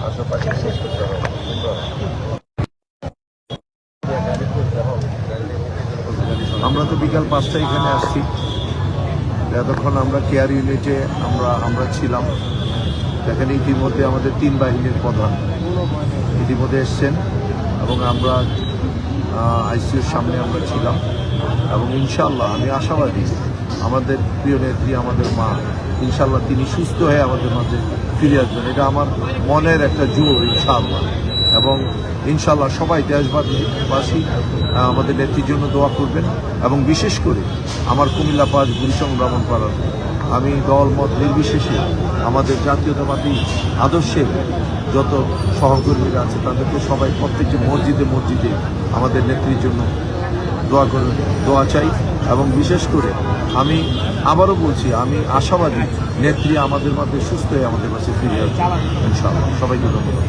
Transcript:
আশেপাশে শেষ করতে হবে। আমরা তো বিকাল 5টায় এখানে আসছি। এতক্ষণ আমরা কেয়ার ইউনিটে আমরা ছিলাম। এখানে ইতিমধ্যে আমাদের 3 বাহিনীর প্রধান ইতিমধ্যে এসছেন এবং আমরা আইসিইউর সামনে আমরা ছিলাম এবং ইনশাআল্লাহ আমি আশাবাদী আমাদের প্রিয় নেত্রী আমাদের মা ইনশাআল্লাহ তিনি সুস্থ হয়ে আমাদের মাঝে ফিরে আসবেন। এটা আমার মনের একটা জোর ইনশাআল্লাহ। এবং ইনশাআল্লাহ সবাই দেশবাসী আমাদের নেত্রীর জন্য দোয়া করবেন এবং বিশেষ করে আমার কুমিল্লা 5 গুলশন ব্রাহ্মণপাড়ার আমি দল মত নির্বিশেষে আমাদের জাতীয়তাবাদী আদর্শের যত সহকর্মীরা আছে তাদেরকে সবাই প্রত্যেকটি মসজিদে আমাদের নেত্রীর জন্য দোয়া চাই এবং বিশেষ করে আমি আবারও বলছি আমি আশাবাদী নেত্রী আমাদের মধ্যে সুস্থ হয়ে আমাদের কাছে ফিরে আসবে ইনশাআল্লাহ। সবাইকে ধন্যবাদ।